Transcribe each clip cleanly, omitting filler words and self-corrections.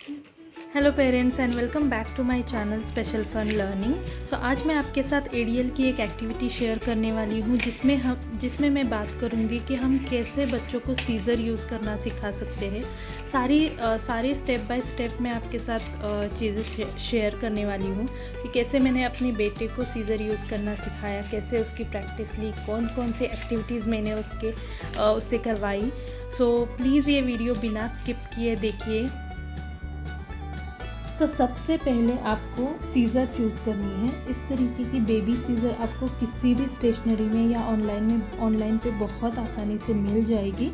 Hello parents and welcome back to my channel special fun learning. So आज मैं आपके साथ एडीएल की एक एक्टिविटी शेयर करने वाली हूँ जिसमें मैं बात करूँगी कि हम कैसे बच्चों को सीज़र यूज़ करना सिखा सकते हैं। सारी स्टेप बाय स्टेप मैं आपके साथ चीज़ें शेयर करने वाली हूँ कि कैसे मैंने अपने बेटे को सीज़र यूज़ करना सिखाया, कैसे उसकी प्रैक्टिस ली, कौन कौन सी एक्टिविटीज़ मैंने उससे करवाई। सो प्लीज़ ये वीडियो बिना स्किप किए देखिए। सबसे पहले आपको सीज़र चूज़ करनी है। इस तरीके की बेबी सीज़र आपको किसी भी स्टेशनरी में या ऑनलाइन पे बहुत आसानी से मिल जाएगी।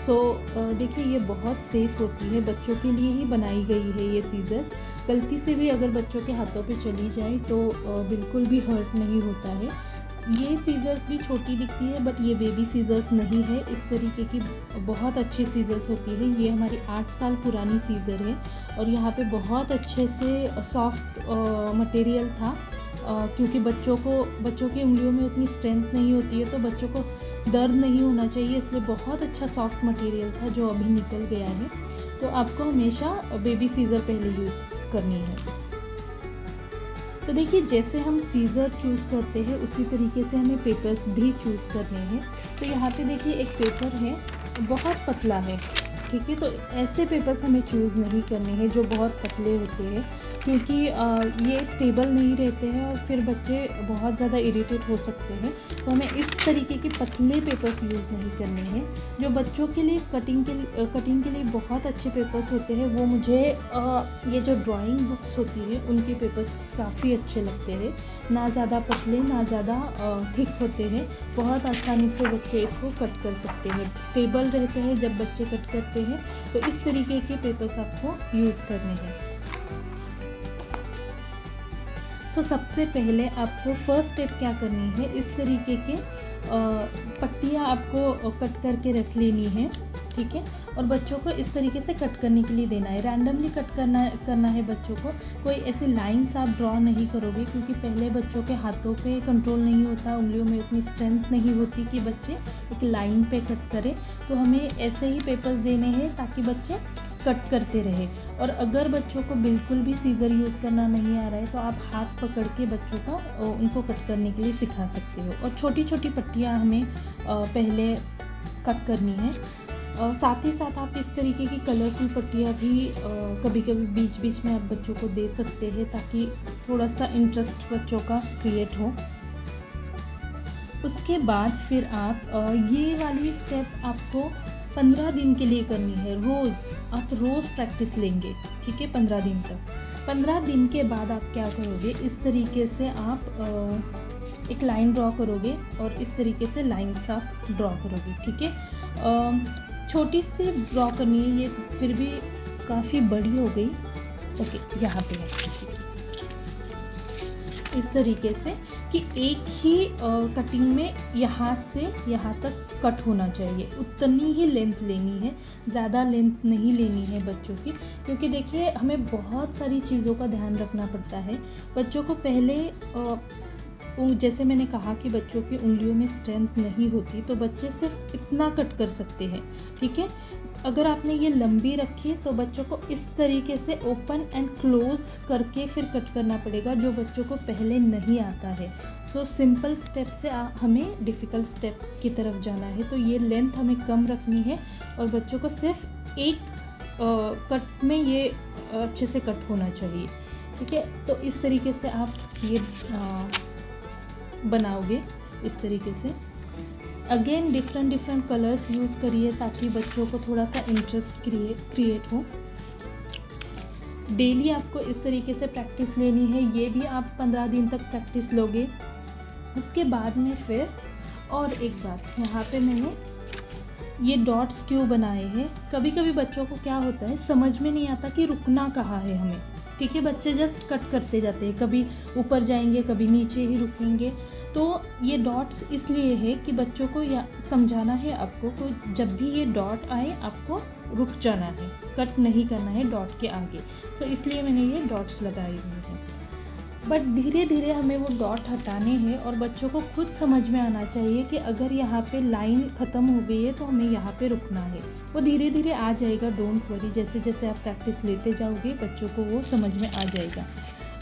देखिए ये बहुत सेफ़ होती है, बच्चों के लिए ही बनाई गई है ये सीज़र्स। गलती से भी अगर बच्चों के हाथों पे चली जाए तो बिल्कुल भी हर्ट नहीं होता है। ये सीज़र्स भी छोटी दिखती है बट ये बेबी सीज़र्स नहीं है। इस तरीके की बहुत अच्छी सीज़र्स होती है। ये हमारी 8 साल पुरानी सीज़र है और यहाँ पे बहुत अच्छे से सॉफ्ट मटेरियल था, क्योंकि बच्चों की उंगलियों में उतनी स्ट्रेंथ नहीं होती है तो बच्चों को दर्द नहीं होना चाहिए, इसलिए बहुत अच्छा सॉफ्ट मटेरियल था जो अभी निकल गया है। तो आपको हमेशा बेबी सीज़र पहले यूज़ करनी है। तो देखिए जैसे हम सीज़र चूज़ करते हैं उसी तरीके से हमें पेपर्स भी चूज़ करने हैं। तो यहाँ पे देखिए एक पेपर है, बहुत पतला है, ठीक है। तो ऐसे पेपर्स हमें चूज़ नहीं करने हैं जो बहुत पतले होते हैं, क्योंकि ये स्टेबल नहीं रहते हैं और फिर बच्चे बहुत ज़्यादा इरिटेट हो सकते हैं। तो हमें इस तरीके के पतले पेपर्स यूज़ नहीं करने हैं। जो बच्चों के लिए कटिंग के लिए बहुत अच्छे पेपर्स होते हैं वो मुझे ये जो ड्राइंग बुक्स होती है उनके पेपर्स काफ़ी अच्छे लगते हैं। ना ज़्यादा पतले ना ज़्यादा थिक होते हैं, बहुत आसानी से बच्चे इसको कट कर सकते हैं, स्टेबल रहते हैं जब बच्चे कट करते हैं। तो इस तरीके के पेपर्स आपको यूज़ करने हैं। सबसे पहले आपको फर्स्ट स्टेप क्या करनी है, इस तरीके के पट्टियाँ आपको कट करके रख लेनी है, ठीक है। और बच्चों को इस तरीके से कट करने के लिए देना है, रैंडमली कट करना है बच्चों को। कोई ऐसे लाइंस आप ड्रॉ नहीं करोगे, क्योंकि पहले बच्चों के हाथों पे कंट्रोल नहीं होता, उंगलियों में उतनी स्ट्रेंथ नहीं होती कि बच्चे एक लाइन पे कट करें। तो हमें ऐसे ही पेपर्स देने हैं ताकि बच्चे कट करते रहे। और अगर बच्चों को बिल्कुल भी सीज़र यूज़ करना नहीं आ रहा है तो आप हाथ पकड़ के बच्चों का उनको कट करने के लिए सिखा सकते हो। और छोटी छोटी पट्टियाँ हमें पहले कट करनी है। और साथ ही साथ आप इस तरीके की कलरफुल पट्टियाँ भी कभी कभी बीच बीच में आप बच्चों को दे सकते हैं, ताकि थोड़ा सा इंटरेस्ट बच्चों का क्रिएट हो। उसके बाद फिर आप ये वाली स्टेप आपको 15 दिन के लिए करनी है। आप रोज़ प्रैक्टिस लेंगे, ठीक है, 15 दिन तक। 15 दिन के बाद आप क्या करोगे, इस तरीके से आप एक लाइन ड्रॉ करोगे और इस तरीके से लाइन्स आप ड्रॉ करोगे, ठीक है। छोटी सी ड्रॉ करनी है, ये फिर भी काफ़ी बड़ी हो गई। ओके, यहाँ पे है इस तरीके से कि एक ही कटिंग में यहाँ से यहाँ तक कट होना चाहिए, उतनी ही लेंथ लेनी है, ज़्यादा लेंथ नहीं लेनी है बच्चों की। क्योंकि देखिए हमें बहुत सारी चीज़ों का ध्यान रखना पड़ता है। बच्चों को पहले जैसे मैंने कहा कि बच्चों की उंगलियों में स्ट्रेंथ नहीं होती, तो बच्चे सिर्फ इतना कट कर सकते हैं, ठीक है। अगर आपने ये लंबी रखी तो बच्चों को इस तरीके से ओपन एंड क्लोज करके फिर कट करना पड़ेगा, जो बच्चों को पहले नहीं आता है। सिंपल स्टेप से हमें डिफ़िकल्ट स्टेप की तरफ जाना है। तो ये लेंथ हमें कम रखनी है और बच्चों को सिर्फ एक कट में ये अच्छे से कट होना चाहिए, ठीक है। तो इस तरीके से आप ये बनाओगे, इस तरीके से। अगेन डिफरेंट कलर्स यूज़ करिए ताकि बच्चों को थोड़ा सा इंटरेस्ट क्रिएट हो। डेली आपको इस तरीके से प्रैक्टिस लेनी है। ये भी आप 15 दिन तक प्रैक्टिस लोगे। उसके बाद में फिर और एक बात, यहाँ पे मैंने ये डॉट्स क्यों बनाए हैं। कभी कभी बच्चों को क्या होता है, समझ में नहीं आता कि रुकना कहाँ है हमें, ठीक है। बच्चे जस्ट कट करते जाते हैं, कभी ऊपर जाएंगे कभी नीचे ही रुकेंगे। तो ये डॉट्स इसलिए है कि बच्चों को समझाना है आपको को जब भी ये डॉट आए आपको रुक जाना है, कट नहीं करना है डॉट के आगे। इसलिए मैंने ये डॉट्स लगाए हुए हैं। बट धीरे धीरे हमें वो डॉट हटाने हैं और बच्चों को खुद समझ में आना चाहिए कि अगर यहाँ पे लाइन ख़त्म हो गई है तो हमें यहाँ पे रुकना है। वो धीरे धीरे आ जाएगा, डोंट वरी। जैसे जैसे आप प्रैक्टिस लेते जाओगे बच्चों को वो समझ में आ जाएगा।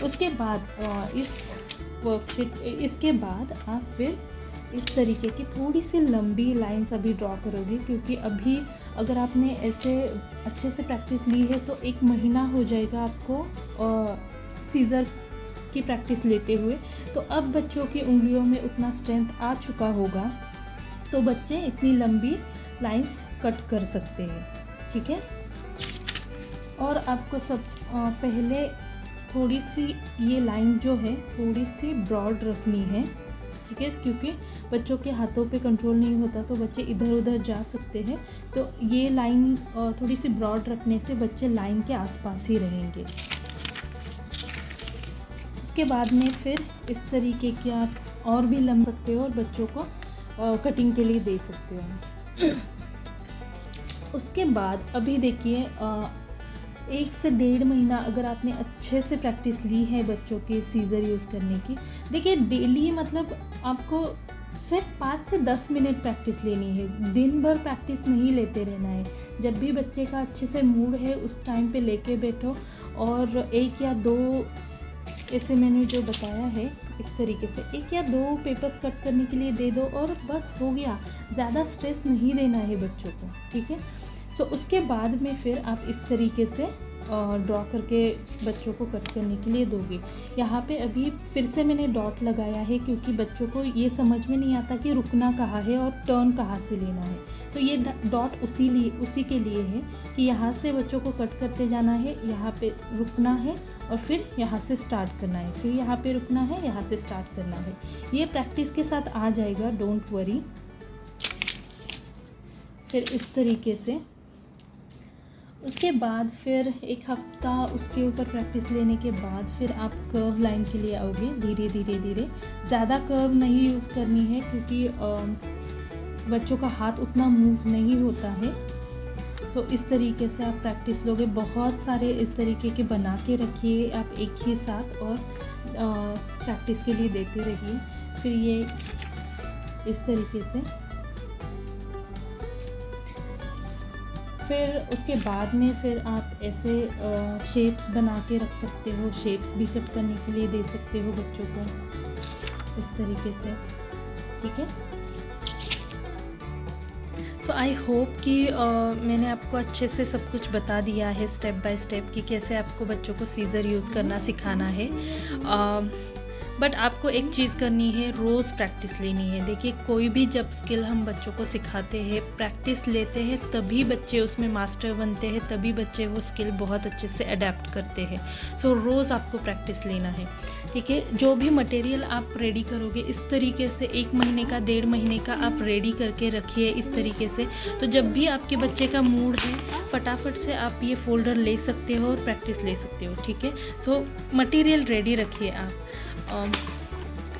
उसके बाद इस वर्कशीट इसके बाद आप फिर इस तरीके की थोड़ी सी लंबी लाइंस अभी ड्रॉ करोगे, क्योंकि अभी अगर आपने ऐसे अच्छे से प्रैक्टिस ली है तो 1 महीना हो जाएगा आपको सीज़र की प्रैक्टिस लेते हुए। तो अब बच्चों की उंगलियों में उतना स्ट्रेंथ आ चुका होगा तो बच्चे इतनी लंबी लाइंस कट कर सकते हैं, ठीक है। और आपको पहले थोड़ी सी ये लाइन जो है थोड़ी सी ब्रॉड रखनी है, ठीक है, क्योंकि बच्चों के हाथों पे कंट्रोल नहीं होता तो बच्चे इधर उधर जा सकते हैं। तो ये लाइन थोड़ी सी ब्रॉड रखने से बच्चे लाइन के आसपास ही रहेंगे। उसके बाद में फिर इस तरीके के आप और भी लंबा सकते हो और बच्चों को कटिंग के लिए दे सकते हो। उसके बाद अभी देखिए 1 से 1.5 महीना अगर आपने अच्छे से प्रैक्टिस ली है बच्चों के सीज़र यूज़ करने की, देखिए डेली मतलब आपको सिर्फ 5 से 10 मिनट प्रैक्टिस लेनी है, दिन भर प्रैक्टिस नहीं लेते रहना है। जब भी बच्चे का अच्छे से मूड है उस टाइम पे लेके बैठो और 1 या 2 ऐसे मैंने जो बताया है इस तरीके से 1 या 2 पेपर्स कट करने के लिए दे दो और बस हो गया। ज़्यादा स्ट्रेस नहीं देना है बच्चों को, ठीक है। सो उसके बाद में फिर आप इस तरीके से ड्रॉ करके बच्चों को कट करने के लिए दोगे। यहाँ पे अभी फिर से मैंने डॉट लगाया है क्योंकि बच्चों को ये समझ में नहीं आता कि रुकना कहाँ है और टर्न कहाँ से लेना है। तो ये डॉट उसी के लिए है कि यहाँ से बच्चों को कट करते जाना है, यहाँ पे रुकना है और फिर यहाँ से स्टार्ट करना है, फिर यहाँ पे रुकना है, यहाँ से स्टार्ट करना है। ये प्रैक्टिस के साथ आ जाएगा, डोंट वरी। फिर इस तरीके से उसके बाद फिर 1 हफ्ता उसके ऊपर प्रैक्टिस लेने के बाद फिर आप कर्व लाइन के लिए आओगे। धीरे धीरे ज़्यादा कर्व नहीं यूज़ करनी है क्योंकि बच्चों का हाथ उतना मूव नहीं होता है। सो इस तरीके से आप प्रैक्टिस लोगे। बहुत सारे इस तरीके के बना के रखिए आप एक ही साथ और प्रैक्टिस के लिए देते रहिए। फिर ये इस तरीके से फिर उसके बाद में फिर आप ऐसे शेप्स बना के रख सकते हो, शेप्स भी कट करने के लिए दे सकते हो बच्चों को इस तरीके से, ठीक है। सो आई होप कि मैंने आपको अच्छे से सब कुछ बता दिया है स्टेप बाय स्टेप कि कैसे आपको बच्चों को सीज़र यूज़ करना सिखाना है। बट आपको एक चीज़ करनी है, रोज़ प्रैक्टिस लेनी है। देखिए कोई भी जब स्किल हम बच्चों को सिखाते हैं, प्रैक्टिस लेते हैं, तभी बच्चे उसमें मास्टर बनते हैं, तभी बच्चे वो स्किल बहुत अच्छे से अडेप्ट करते हैं। सो रोज़ आपको प्रैक्टिस लेना है, ठीक है। जो भी मटेरियल आप रेडी करोगे इस तरीके से 1 महीने का 1.5 महीने का आप रेडी करके रखिए इस तरीके से। तो जब भी आपके बच्चे का मूड है फटाफट से आप ये फोल्डर ले सकते हो और प्रैक्टिस ले सकते हो, ठीक है। सो मटेरियल रेडी रखिए आप।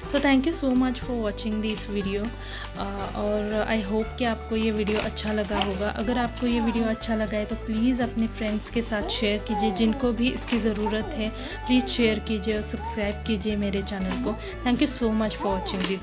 So thank you so much for watching this video और आई होप कि आपको ये वीडियो अच्छा लगा होगा। अगर आपको ये वीडियो अच्छा लगा है तो प्लीज़ अपने फ्रेंड्स के साथ शेयर कीजिए, जिनको भी इसकी ज़रूरत है प्लीज़ शेयर कीजिए और सब्सक्राइब कीजिए मेरे चैनल को। Thank you so much for watching this.